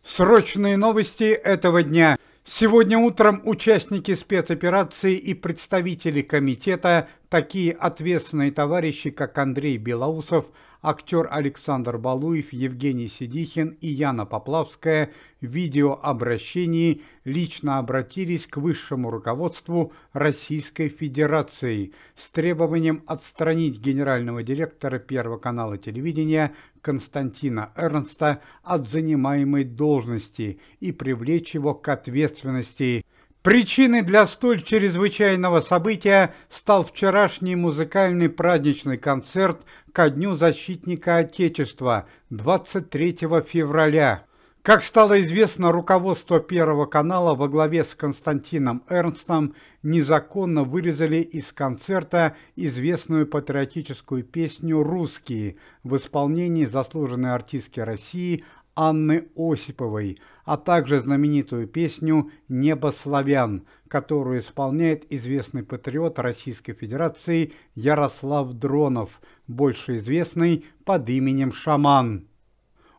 Срочные новости этого дня. Сегодня утром участники спецоперации и представители комитета, такие ответственные товарищи, как Андрей Белоусов, актер Александр Балуев, Евгений Сидихин и Яна Поплавская, в видеообращении лично обратились к высшему руководству Российской Федерации с требованием отстранить генерального директора Первого канала телевидения Константина Эрнста от занимаемой должности и привлечь его к ответственности. Причиной для столь чрезвычайного события стал вчерашний музыкальный праздничный концерт ко Дню защитника Отечества 23 февраля. Как стало известно, руководство Первого канала во главе с Константином Эрнстом незаконно вырезали из концерта известную патриотическую песню «Русские» в исполнении заслуженной артистки России Анны Осиповой, а также знаменитую песню «Небо славян», которую исполняет известный патриот Российской Федерации Ярослав Дронов, больше известный под именем «Шаман».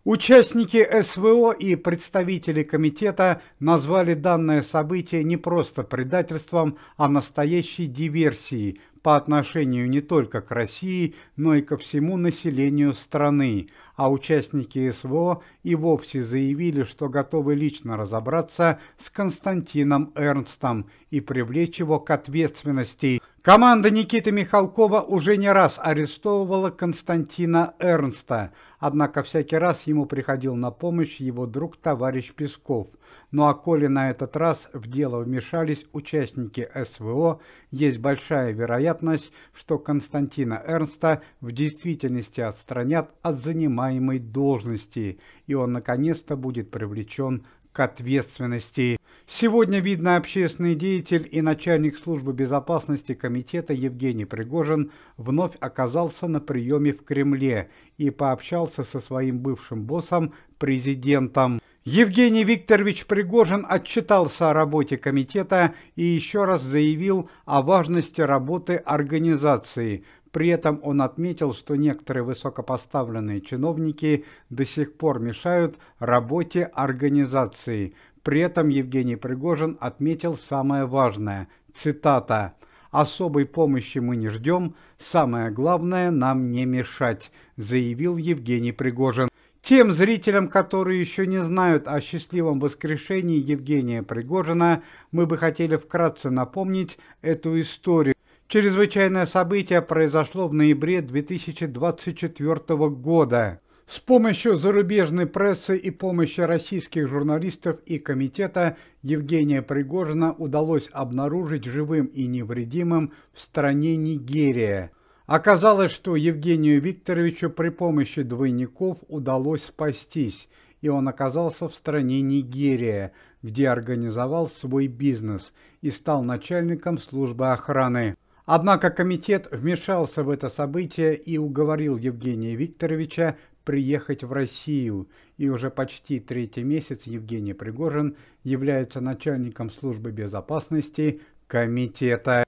Участники СВО и представители комитета назвали данное событие не просто предательством, а настоящей диверсией по отношению не только к России, но и ко всему населению страны, а участники СВО и вовсе заявили, что готовы лично разобраться с Константином Эрнстом и привлечь его к ответственности. Команда Никиты Михалкова уже не раз арестовывала Константина Эрнста, однако всякий раз ему приходил на помощь его друг-товарищ Песков. Ну а коли на этот раз в дело вмешались участники СВО, есть большая вероятность, что Константина Эрнста в действительности отстранят от занимаемой должности, и он наконец-то будет привлечен к ответственности. Сегодня видный общественный деятель и начальник службы безопасности комитета Евгений Пригожин вновь оказался на приеме в Кремле и пообщался со своим бывшим боссом, президентом. Евгений Викторович Пригожин отчитался о работе комитета и еще раз заявил о важности работы организации. При этом он отметил, что некоторые высокопоставленные чиновники до сих пор мешают работе организации. При этом Евгений Пригожин отметил самое важное, цитата: «Особой помощи мы не ждем, самое главное нам не мешать», заявил Евгений Пригожин. Тем зрителям, которые еще не знают о счастливом воскрешении Евгения Пригожина, мы бы хотели вкратце напомнить эту историю. Чрезвычайное событие произошло в ноябре 2024 года. С помощью зарубежной прессы и помощи российских журналистов и комитета Евгения Пригожина удалось обнаружить живым и невредимым в стране Нигерия. Оказалось, что Евгению Викторовичу при помощи двойников удалось спастись, и он оказался в стране Нигерия, где организовал свой бизнес и стал начальником службы охраны. Однако комитет вмешался в это событие и уговорил Евгения Викторовича приехать в Россию, и уже почти третий месяц Евгений Пригожин является начальником службы безопасности комитета.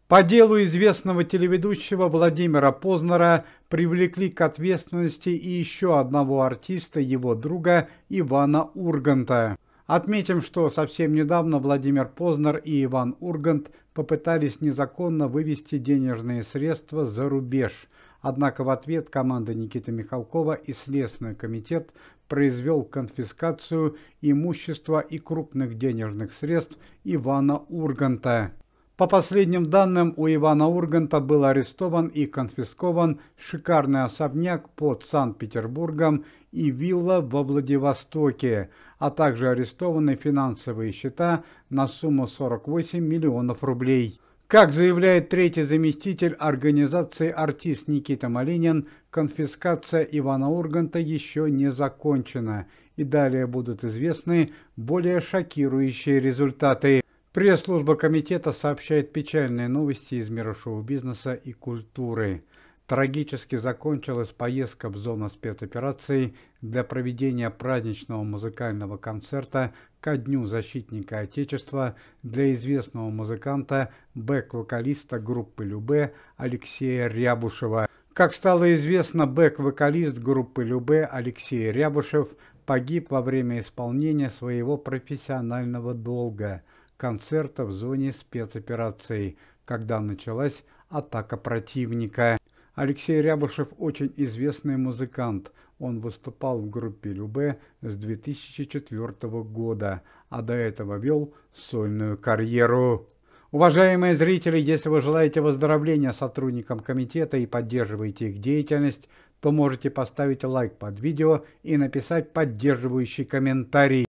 По делу известного телеведущего Владимира Познера привлекли к ответственности и еще одного артиста, его друга Ивана Урганта. Отметим, что совсем недавно Владимир Познер и Иван Ургант попытались незаконно вывести денежные средства за рубеж. Однако в ответ команда Никиты Михалкова и Следственный комитет произвел конфискацию имущества и крупных денежных средств Ивана Урганта. По последним данным, у Ивана Урганта был арестован и конфискован шикарный особняк под Санкт-Петербургом и вилла во Владивостоке, а также арестованы финансовые счета на сумму 48 миллионов рублей. Как заявляет третий заместитель организации артист Никита Малинин, конфискация Ивана Урганта еще не закончена, и далее будут известны более шокирующие результаты. Пресс-служба комитета сообщает печальные новости из мира шоу-бизнеса и культуры. Трагически закончилась поездка в зону спецопераций для проведения праздничного музыкального концерта ко Дню защитника Отечества для известного музыканта, бэк-вокалиста группы Любэ Алексея Рябушева. Как стало известно, бэк-вокалист группы Любэ Алексей Рябушев погиб во время исполнения своего профессионального долга – концерта в зоне спецоперации, когда началась атака противника. Алексей Рябушев очень известный музыкант. Он выступал в группе Любэ с 2004 года, а до этого вел сольную карьеру. Уважаемые зрители, если вы желаете выздоровления сотрудникам комитета и поддерживаете их деятельность, то можете поставить лайк под видео и написать поддерживающий комментарий.